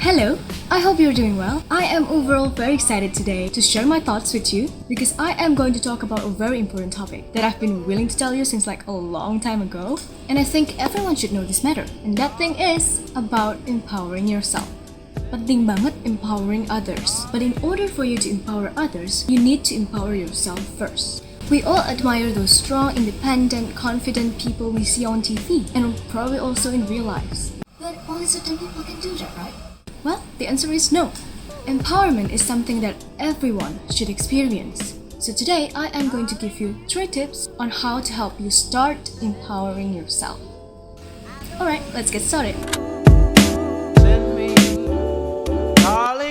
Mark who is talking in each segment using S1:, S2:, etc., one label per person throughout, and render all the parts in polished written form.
S1: Hello, I hope you're doing well. I am overall very excited today to share my thoughts with you because I am going to talk about a very important topic that I've been willing to tell you since like a long time ago, and I think everyone should know this matter. And that thing is about empowering yourself. Penting banget empowering others. But in order for you to empower others, you need to empower yourself first. We all admire those strong, independent, confident people we see on TV and probably also in real lives. But only certain people can do that, right? Well, the answer is no. Empowerment is something that everyone should experience. So today, I am going to give you 3 tips on how to help you start empowering yourself. Alright, let's get started.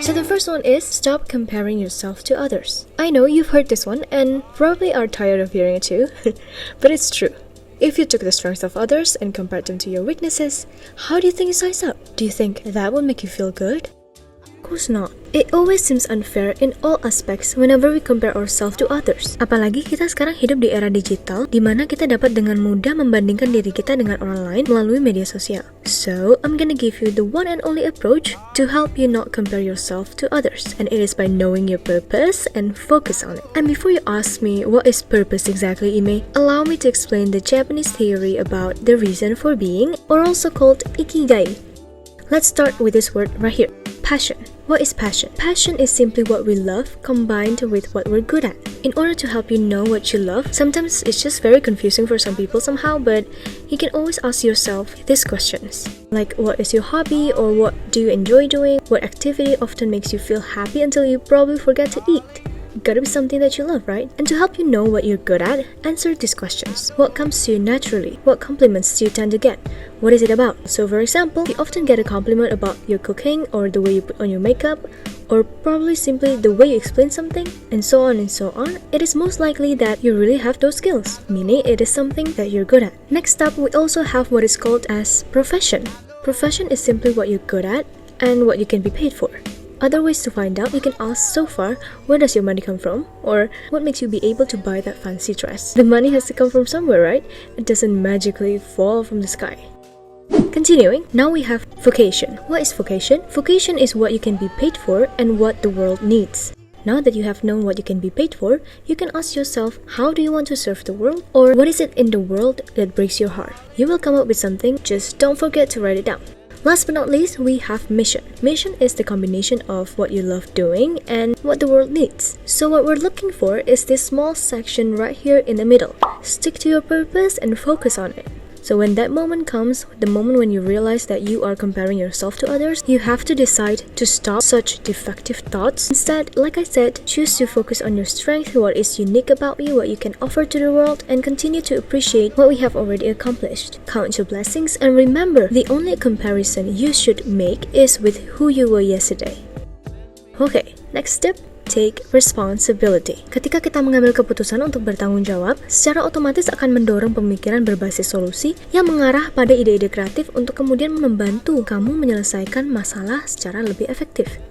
S1: So the first one is stop comparing yourself to others. I know you've heard this one and probably are tired of hearing it too, but it's true. If you took the strengths of others and compared them to your weaknesses, how do you think you size up? Do you think that would make you feel good? Of course not. It always seems unfair in all aspects whenever we compare ourselves to others. Apalagi kita sekarang hidup di era digital, di mana kita dapat dengan mudah membandingkan diri kita dengan orang lain melalui media sosial. So, I'm gonna give you the one and only approach to help you not compare yourself to others. And it is by knowing your purpose and focus on it. And before you ask me, what is purpose exactly, IMME? Allow me to explain the Japanese theory about the reason for being, or also called ikigai. Let's start with this word right here. Passion. What is passion? Passion is simply what we love combined with what we're good at. In order to help you know what you love, sometimes it's just very confusing for some people somehow, but you can always ask yourself these questions. Like, what is your hobby, or what do you enjoy doing? What activity often makes you feel happy until you probably forget to eat? Gotta be something that you love, right? And to help you know what you're good at, answer these questions. What comes to you naturally? What compliments do you tend to get? What is it about? So for example, you often get a compliment about your cooking, or the way you put on your makeup, or probably simply the way you explain something, and so on and so on. It is most likely that you really have those skills, meaning it is something that you're good at. Next up, we also have what is called as profession. Profession is simply what you're good at and what you can be paid for. Other ways to find out, you can ask so far, where does your money come from? Or what makes you be able to buy that fancy dress? The money has to come from somewhere, right? It doesn't magically fall from the sky. Continuing, now we have vocation. What is vocation? Vocation is what you can be paid for and what the world needs. Now that you have known what you can be paid for, you can ask yourself, how do you want to serve the world? Or what is it in the world that breaks your heart? You will come up with something, just don't forget to write it down. Last but not least, we have mission. Mission is the combination of what you love doing and what the world needs. So what we're looking for is this small section right here in the middle. Stick to your purpose and focus on it. So when that moment comes, the moment when you realize that you are comparing yourself to others, you have to decide to stop such defective thoughts. Instead, like I said, choose to focus on your strength, what is unique about you, what you can offer to the world, and continue to appreciate what we have already accomplished. Count your blessings and remember, the only comparison you should make is with who you were yesterday. Okay, next step. Take responsibility. Ketika kita mengambil keputusan untuk bertanggung jawab, secara otomatis akan mendorong pemikiran berbasis solusi yang mengarah pada ide-ide kreatif untuk kemudian membantu kamu menyelesaikan masalah secara lebih efektif.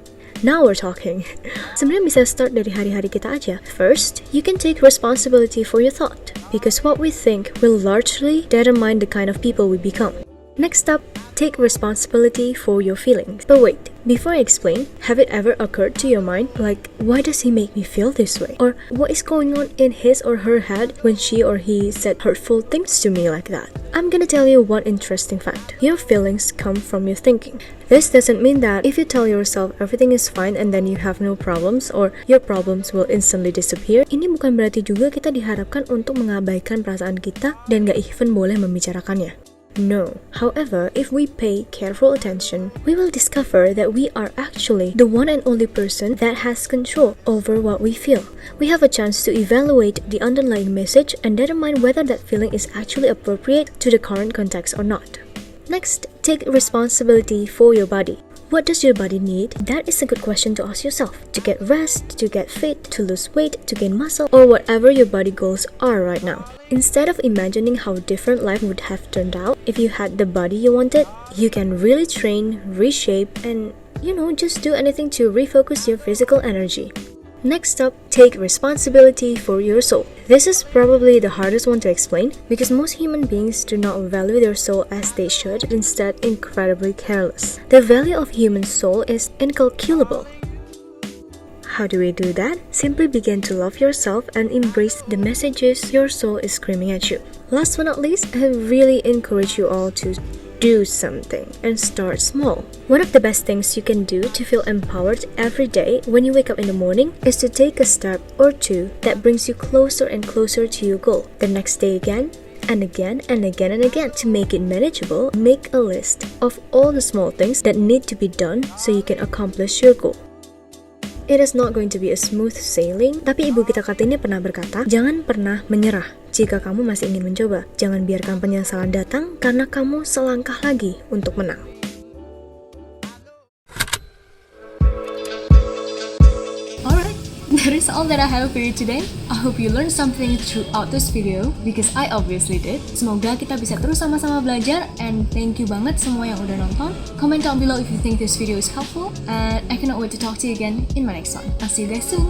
S1: Now we're talking. Sebenarnya bisa start dari hari-hari kita aja. First, you can take responsibility for your thought, because what we think will largely determine the kind of people we become. Next up, take responsibility for your feelings. But wait, before I explain, have it ever occurred to your mind, like, why does he make me feel this way? Or what is going on in his or her head when she or he said hurtful things to me like that? I'm gonna tell you one interesting fact. Your feelings come from your thinking. This doesn't mean that if you tell yourself everything is fine and then you have no problems or your problems will instantly disappear, ini bukan berarti juga kita diharapkan untuk mengabaikan perasaan kita dan gak even boleh membicarakannya. No. However, if we pay careful attention, we will discover that we are actually the one and only person that has control over what we feel. We have a chance to evaluate the underlying message and determine whether that feeling is actually appropriate to the current context or not. Next, take responsibility for your body. What does your body need? That is a good question to ask yourself. To get rest, to get fit, to lose weight, to gain muscle, or whatever your body goals are right now. Instead of imagining how different life would have turned out if you had the body you wanted, you can really train, reshape, and just do anything to refocus your physical energy. Next up, take responsibility for your soul. This is probably the hardest one to explain because most human beings do not value their soul as they should, instead incredibly careless. The value of human soul is incalculable. How do we do that? Simply begin to love yourself and embrace the messages your soul is screaming at you. Last but not least, I really encourage you all to do something and start small. One of the best things you can do to feel empowered every day when you wake up in the morning is to take a step or two that brings you closer and closer to your goal. The next day again, and again and again and again. To make it manageable, make a list of all the small things that need to be done so you can accomplish your goal. It is not going to be a smooth sailing, tapi ibu kita Kartini pernah berkata, jangan pernah menyerah. Jika kamu masih ingin mencoba, jangan biarkan penyesalan datang karena kamu selangkah lagi untuk menang.
S2: That is all that I have for you today. I hope you learned something throughout this video because I obviously did. Semoga kita bisa terus sama-sama belajar, and thank you banget semua yang udah nonton. Comment down below if you think this video is helpful, and I cannot wait to talk to you again in my next one. I'll see you guys soon.